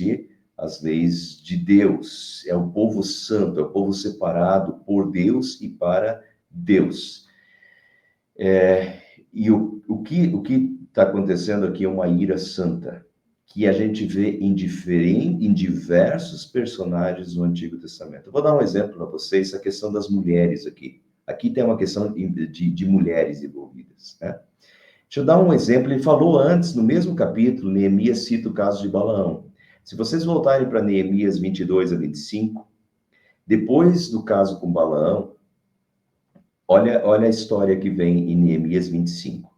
de Deus. É o povo santo, é o povo separado por Deus e para Deus. E o que está acontecendo aqui é uma ira santa, que a gente vê em diversos personagens do Antigo Testamento. Eu vou dar um exemplo para vocês, a questão das mulheres aqui. Aqui tem uma questão de mulheres envolvidas, né? Deixa eu dar um exemplo. Ele falou antes, no mesmo capítulo, Neemias cita o caso de Balaão. Se vocês voltarem para Neemias 22 a 25, depois do caso com Balaão, olha a história que vem em Neemias 25.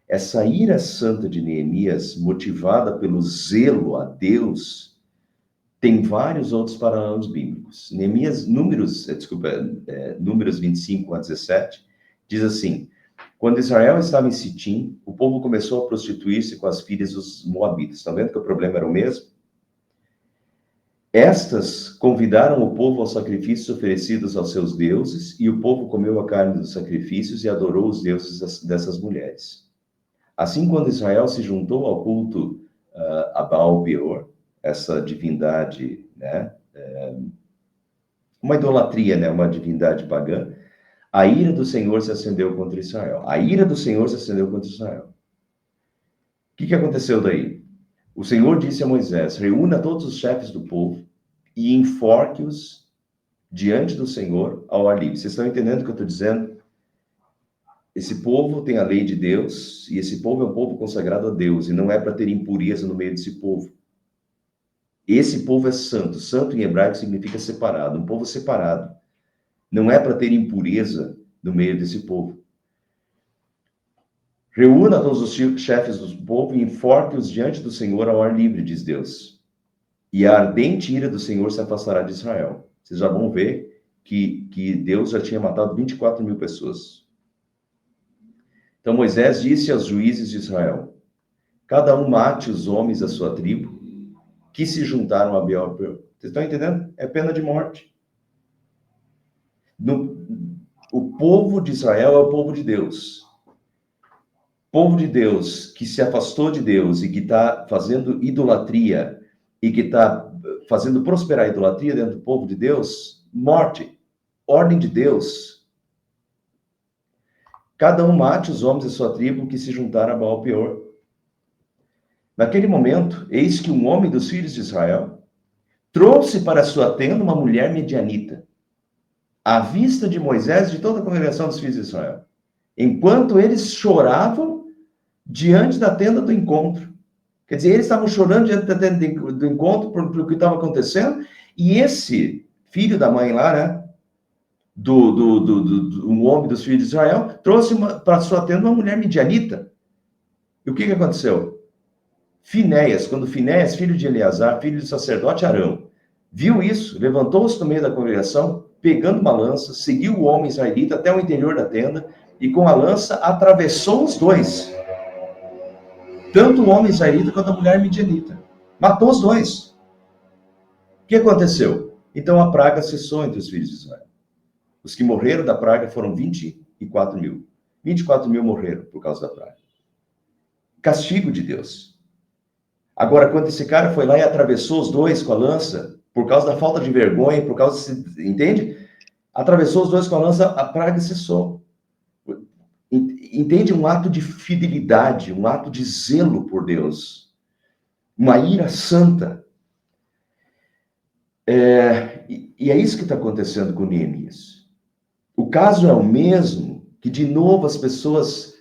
Essa ira santa de Neemias, motivada pelo zelo a Deus, tem vários outros paralelos bíblicos. Números 25 a 17, diz assim: quando Israel estava em Sitim, o povo começou a prostituir-se com as filhas dos moabitas. Estão vendo que o problema era o mesmo? Estas convidaram o povo aos sacrifícios oferecidos aos seus deuses, e o povo comeu a carne dos sacrifícios e adorou os deuses dessas mulheres. Assim, quando Israel se juntou ao culto a Baal-Peor, essa divindade, né, uma idolatria, né, uma divindade pagã, a ira do Senhor se acendeu contra Israel. A ira do Senhor se acendeu contra Israel. O que aconteceu daí? O Senhor disse a Moisés: reúna todos os chefes do povo e enforque-os diante do Senhor ao ar livre. Vocês estão entendendo o que eu estou dizendo? Esse povo tem a lei de Deus, e esse povo é um povo consagrado a Deus, e não é para ter impureza no meio desse povo. Esse povo é santo. Santo em hebraico significa separado, um povo separado. Não é para ter impureza no meio desse povo. Reúna todos os chefes do povo e enforque-os diante do Senhor ao ar livre, diz Deus. E a ardente ira do Senhor se afastará de Israel. Vocês já vão ver que Deus já tinha matado 24 mil pessoas. Então Moisés disse aos juízes de Israel: cada um mate os homens da sua tribo que se juntaram a Baal-Peor. Vocês estão entendendo? É pena de morte. O povo de Israel é o povo de Deus. Povo de Deus que se afastou de Deus e que está fazendo idolatria e que está fazendo prosperar a idolatria dentro do povo de Deus, morte, ordem de Deus. Cada um mate os homens da sua tribo que se juntaram a Baal-Peor. Naquele momento, eis que um homem dos filhos de Israel trouxe para sua tenda uma mulher medianita, à vista de Moisés e de toda a congregação dos filhos de Israel, enquanto eles choravam diante da tenda do encontro. Quer dizer, eles estavam chorando diante da tenda do encontro por que estava acontecendo, e esse filho da mãe lá, né, um homem dos filhos de Israel, trouxe para sua tenda uma mulher medianita. E o que aconteceu? Finéias, quando Finéias, filho de Eleazar, filho do sacerdote Arão, viu isso, levantou-se no meio da congregação, pegando uma lança, seguiu o homem israelita até o interior da tenda, e com a lança atravessou os dois, tanto o homem israelita quanto a mulher midianita. Matou os dois. O que aconteceu? Então a praga cessou entre os filhos de Israel. Os que morreram da praga foram 24 mil. 24 mil morreram por causa da praga. Castigo de Deus. Agora, quando esse cara foi lá e atravessou os dois com a lança, por causa da falta de vergonha, por causa, entende? Atravessou os dois com a lança, a praga cessou. Entende? Um ato de fidelidade, um ato de zelo por Deus. Uma ira santa. E é isso que está acontecendo com Neemias. O caso é o mesmo, que de novo as pessoas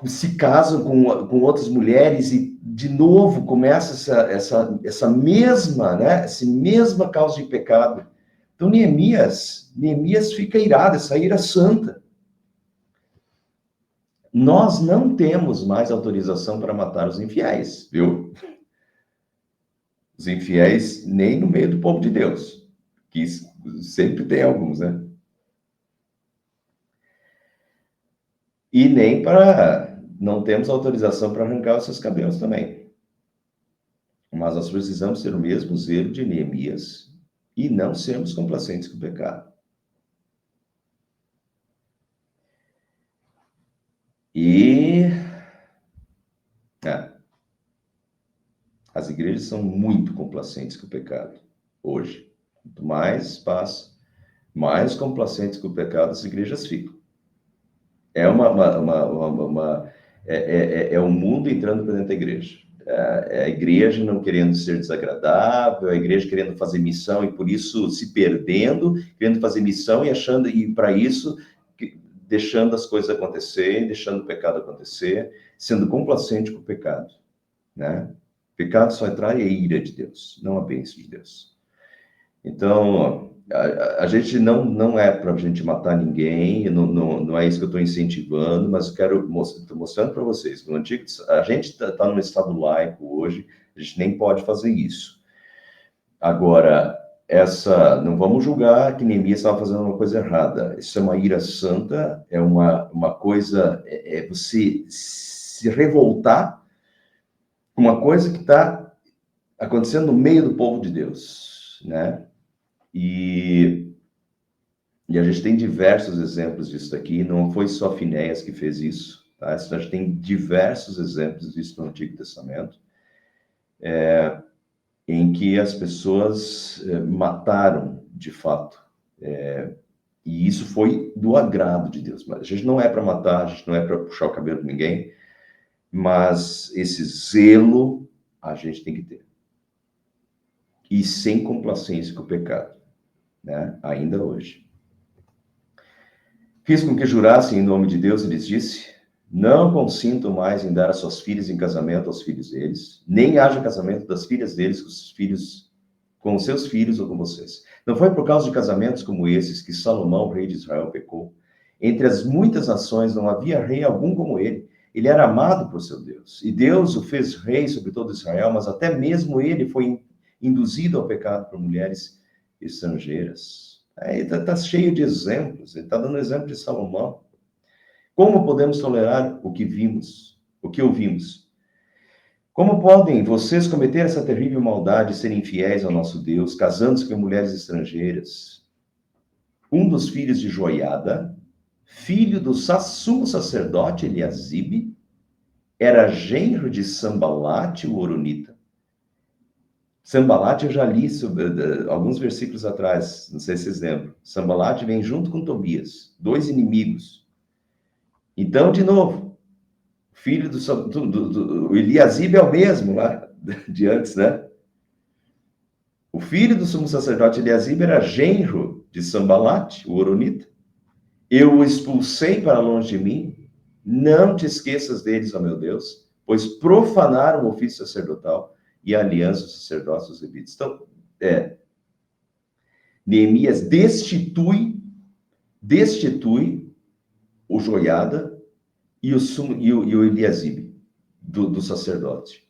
se casam com outras mulheres e de novo começa essa mesma, né, essa mesma causa de pecado. Então Neemias fica irado, essa ira santa. Nós não temos mais autorização para matar os infiéis, viu? Os infiéis nem no meio do povo de Deus, que sempre tem alguns, né? E nem para... Não temos autorização para arrancar os seus cabelos também. Mas nós precisamos ter o mesmo zelo de Neemias e não sermos complacentes com o pecado. E... as igrejas são muito complacentes com o pecado hoje. Quanto mais passa, mais complacentes com o pecado as igrejas ficam. É o mundo entrando para dentro da igreja. É a igreja não querendo ser desagradável, a igreja querendo fazer missão e por isso se perdendo, querendo fazer missão e achando, e para isso, deixando as coisas acontecerem, deixando o pecado acontecer, sendo complacente com o pecado, né? Pecado só atrai a ira de Deus, não a bênção de Deus. Então, a gente não é para a gente matar ninguém, não é isso que eu estou incentivando, mas eu quero mostrando para vocês que no antigo, a gente está num estado laico hoje, a gente nem pode fazer isso. Agora, não vamos julgar que Neemias estava fazendo uma coisa errada. Isso é uma ira santa, é uma coisa, você se revoltar com uma coisa que está acontecendo no meio do povo de Deus, né? E a gente tem diversos exemplos disso aqui, não foi só Finéias que fez isso, tá? A gente tem diversos exemplos disso no Antigo Testamento, em que as pessoas mataram, de fato, e isso foi do agrado de Deus. Mas a gente não é para matar, a gente não é para puxar o cabelo de ninguém, mas esse zelo a gente tem que ter. E sem complacência com o pecado, né? Ainda hoje. Fiz com que jurassem em nome de Deus e lhes disse: não consinto mais em dar as suas filhas em casamento aos filhos deles, nem haja casamento das filhas deles com os seus filhos ou com vocês. Não foi por causa de casamentos como esses que Salomão, rei de Israel, pecou. Entre as muitas nações não havia rei algum como ele. Ele era amado por seu Deus. E Deus o fez rei sobre todo Israel, mas até mesmo ele foi induzido ao pecado por mulheres estrangeiras. Aí está cheio de exemplos. Ele está dando exemplo de Salomão. Como podemos tolerar o que vimos, o que ouvimos? Como podem vocês cometer essa terrível maldade e serem infiéis ao nosso Deus, casando-se com mulheres estrangeiras? Um dos filhos de Joiada, filho do sumo sacerdote Eliasibe, era genro de Sambalate, o Horonita. Sambalate eu já li alguns versículos atrás, não sei se vocês lembram. Sambalate vem junto com Tobias, dois inimigos. Então, de novo, filho do Eliasibe é o mesmo lá de antes, né? O filho do sumo sacerdote Eliasibe era genro de Sambalate, o Horonita. Eu o expulsei para longe de mim. Não te esqueças deles, ó meu Deus, pois profanaram o ofício sacerdotal e a aliança dos sacerdotes dos levitas. Então, Neemias destitui o Joiada e o Eliasibe do sacerdócio,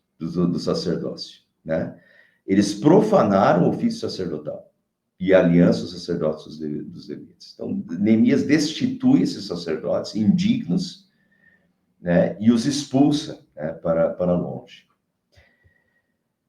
né? Eles profanaram o ofício sacerdotal e a aliança dos sacerdotes dos levitas. Então, Neemias destitui esses sacerdotes indignos, né? E os expulsa, né, para longe.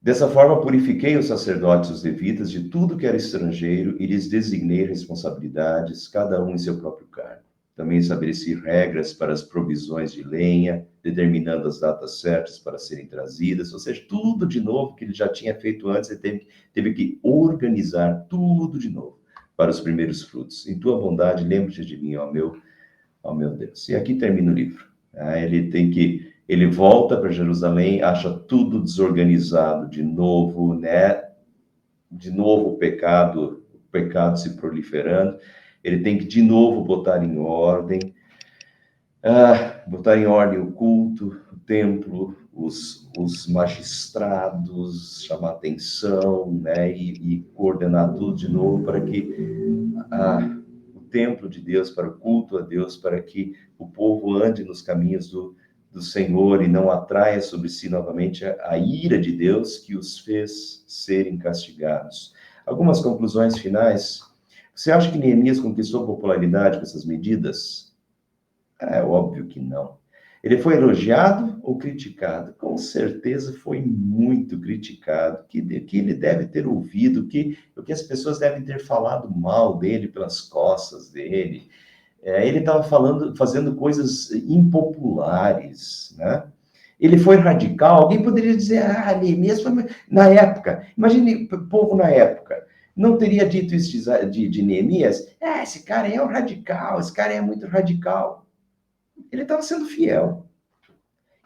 Dessa forma, purifiquei os sacerdotes e os levitas de tudo que era estrangeiro e lhes designei responsabilidades, cada um em seu próprio cargo. Também estabeleci regras para as provisões de lenha, determinando as datas certas para serem trazidas, ou seja, tudo de novo que ele já tinha feito antes, ele teve que organizar tudo de novo para os primeiros frutos. Em tua bondade, lembra-te de mim, ó meu Deus. E aqui termina o livro. Ele volta para Jerusalém, acha tudo desorganizado de novo, né? De novo o pecado se proliferando. Ele tem que de novo botar em ordem o culto, o templo, os magistrados, chamar atenção, né? E coordenar tudo de novo para que o templo de Deus, para o culto a Deus, para que o povo ande nos caminhos do Senhor e não atraia sobre si novamente a ira de Deus que os fez serem castigados. Algumas conclusões finais. Você acha que Neemias conquistou popularidade com essas medidas? É óbvio que não. Ele foi elogiado ou criticado? Com certeza foi muito criticado, que ele deve ter ouvido, que as pessoas devem ter falado mal dele pelas costas dele. Ele estava fazendo coisas impopulares, né? Ele foi radical. Alguém poderia dizer, Neemias foi... Na época, imagine o povo na época, não teria dito isso de Neemias? Esse cara é um radical, esse cara é muito radical. Ele estava sendo fiel.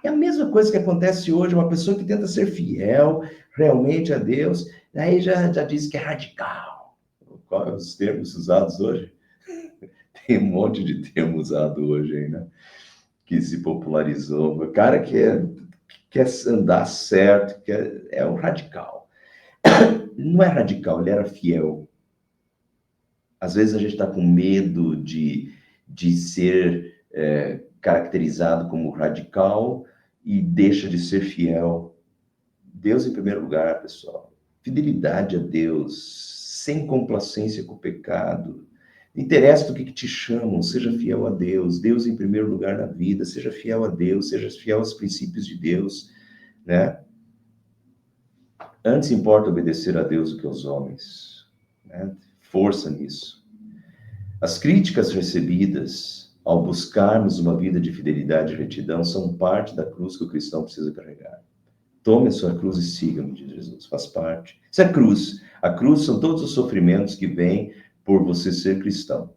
É a mesma coisa que acontece hoje, uma pessoa que tenta ser fiel realmente a Deus, aí já diz que é radical. Quais são os termos usados hoje? Tem um monte de termo usado hoje aí, né? Que se popularizou. O cara que quer andar certo, é um radical. Ele não é radical, ele era fiel. Às vezes a gente está com medo de ser caracterizado como radical e deixa de ser fiel. Deus em primeiro lugar, pessoal. Fidelidade a Deus, sem complacência com o pecado. Não interessa do que te chamam, seja fiel a Deus. Deus em primeiro lugar na vida, seja fiel a Deus, seja fiel aos princípios de Deus, né? Antes importa obedecer a Deus do que aos homens, né? Força nisso. As críticas recebidas ao buscarmos uma vida de fidelidade e retidão são parte da cruz que o cristão precisa carregar. Tome a sua cruz e siga-me, diz Jesus. Faz parte. Isso é cruz. A cruz são todos os sofrimentos que vêm por você ser cristão.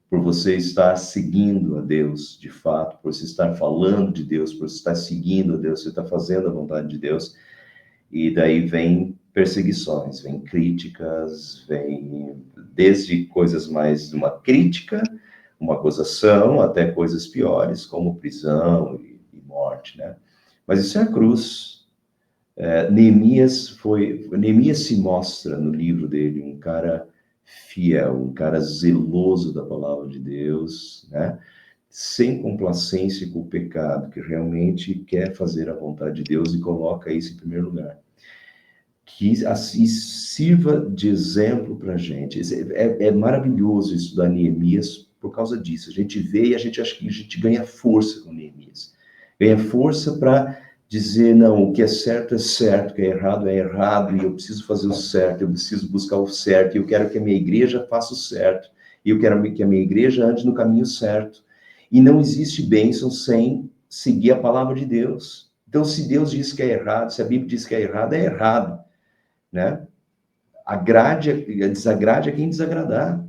Por você estar seguindo a Deus, de fato. Por você estar falando de Deus. Por você estar seguindo a Deus. Você está fazendo a vontade de Deus. E daí vem perseguições, vem críticas, vem desde coisas mais de uma crítica, uma acusação, até coisas piores, como prisão e morte, né? Mas isso é a cruz. Neemias se mostra no livro dele um cara fiel, um cara zeloso da palavra de Deus, né? Sem complacência com o pecado, que realmente quer fazer a vontade de Deus e coloca isso em primeiro lugar. Que assim sirva de exemplo para a gente. É maravilhoso estudar Neemias por causa disso. A gente vê e a gente acha que a gente ganha força com Neemias. Ganha força para dizer, não, o que é certo, o que é errado, e eu preciso fazer o certo, eu preciso buscar o certo, e eu quero que a minha igreja faça o certo, e eu quero que a minha igreja ande no caminho certo. E não existe bênção sem seguir a palavra de Deus. Então, se Deus diz que é errado, se a Bíblia diz que é errado, né? Desagrade a quem desagradar.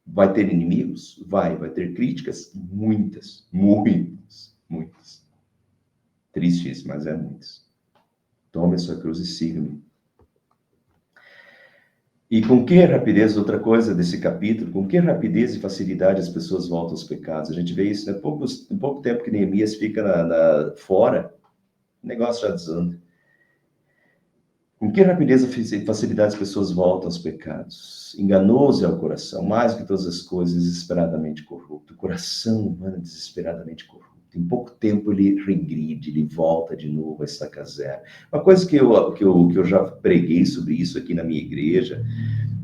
Vai ter inimigos? Vai ter críticas? Muitas. Tristes, mas é muitas. Tome a sua cruz e siga-me. E com que rapidez, outra coisa desse capítulo, com que rapidez e facilidade as pessoas voltam aos pecados. A gente vê isso, né? Em pouco tempo que Neemias fica fora, o negócio já desanda. Com que rapidez e facilidade as pessoas voltam aos pecados? Enganoso é o coração, mais do que todas as coisas, desesperadamente corrupto. O coração humano é desesperadamente corrupto. Em pouco tempo ele regride, ele volta de novo a estaca zero. Uma coisa que eu já preguei sobre isso aqui na minha igreja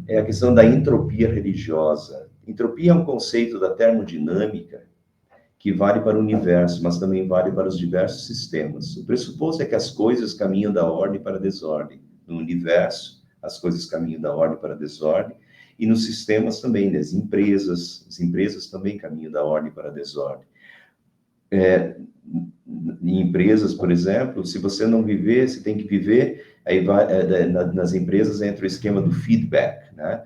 é a questão da entropia religiosa. Entropia é um conceito da termodinâmica que vale para o universo, mas também vale para os diversos sistemas. O pressuposto é que as coisas caminham da ordem para a desordem. No universo, as coisas caminham da ordem para a desordem, e nos sistemas também, nas empresas. As empresas também caminham da ordem para a desordem. Em empresas, por exemplo, se você não viver, você tem que viver, aí nas empresas entra o esquema do feedback, né?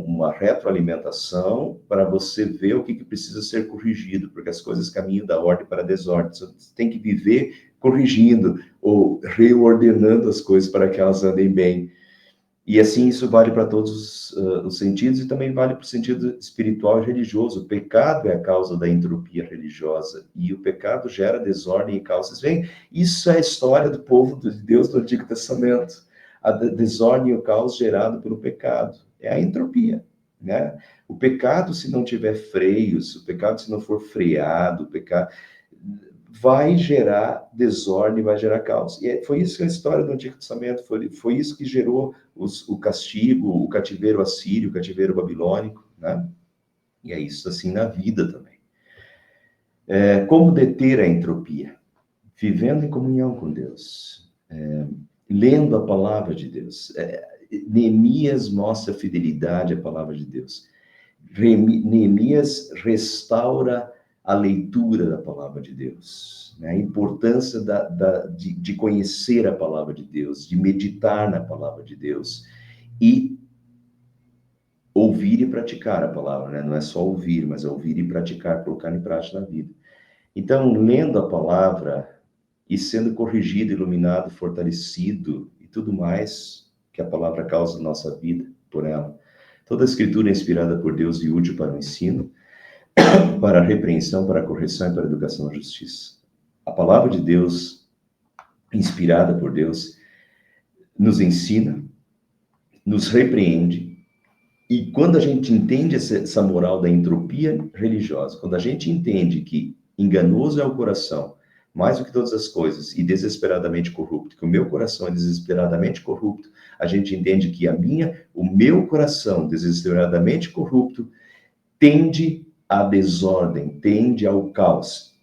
Uma retroalimentação para você ver o que precisa ser corrigido, porque as coisas caminham da ordem para a desordem. Você tem que viver corrigindo ou reordenando as coisas para que elas andem bem. E assim isso vale para todos os sentidos e também vale para o sentido espiritual e religioso. O pecado é a causa da entropia religiosa e o pecado gera desordem e causas. Bem, isso é a história do povo de Deus do Antigo Testamento. A desordem e o caos gerado pelo pecado. É a entropia, né? O pecado, se não tiver freios, o pecado, se não for freado, o pecado vai gerar desordem, vai gerar caos. E foi isso que a história do Antigo Testamento, foi isso que gerou o castigo, o cativeiro assírio, o cativeiro babilônico, né? E é isso assim na vida também. Como deter a entropia? Vivendo em comunhão com Deus, lendo a palavra de Deus. Neemias mostra fidelidade à palavra de Deus. Neemias restaura a leitura da palavra de Deus, né? A importância de conhecer a palavra de Deus, de meditar na palavra de Deus e ouvir e praticar a palavra, né? Não é só ouvir, mas é ouvir e praticar, colocar em prática na vida. Então, lendo a palavra e sendo corrigido, iluminado, fortalecido e tudo mais que a palavra causa na nossa vida por ela. Toda a escritura é inspirada por Deus e útil para o ensino, para a repreensão, para a correção e para a educação na justiça. A palavra de Deus, inspirada por Deus, nos ensina, nos repreende, e quando a gente entende essa moral da entropia religiosa, quando a gente entende que enganoso é o coração, mais do que todas as coisas, e desesperadamente corrupto, que o meu coração é desesperadamente corrupto, a gente entende que o meu coração desesperadamente corrupto tende à desordem, tende ao caos,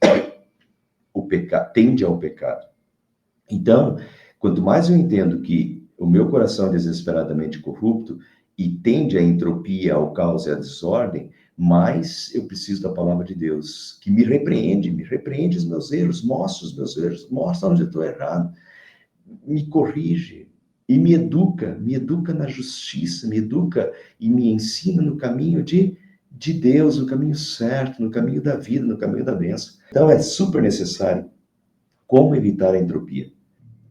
tende ao pecado. Então, quanto mais eu entendo que o meu coração é desesperadamente corrupto e tende à entropia, ao caos e à desordem, mais eu preciso da palavra de Deus, que me repreende os meus erros, mostra os meus erros, mostra onde eu estou errado, me corrige e me educa na justiça, me educa e me ensina no caminho de Deus, no caminho certo, no caminho da vida, no caminho da bênção. Então é super necessário como evitar a entropia.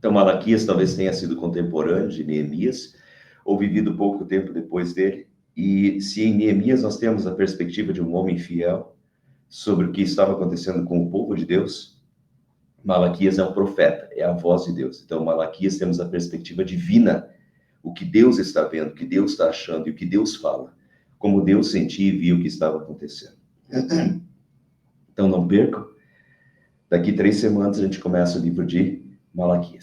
Então Malaquias talvez tenha sido contemporâneo de Neemias, ou vivido pouco tempo depois dele, e se em Neemias nós temos a perspectiva de um homem fiel sobre o que estava acontecendo com o povo de Deus, Malaquias é um profeta, é a voz de Deus. Então Malaquias temos a perspectiva divina, o que Deus está vendo, o que Deus está achando e o que Deus fala, como Deus sentia e via o que estava acontecendo. Então não percam, daqui 3 semanas a gente começa o livro de Malaquias.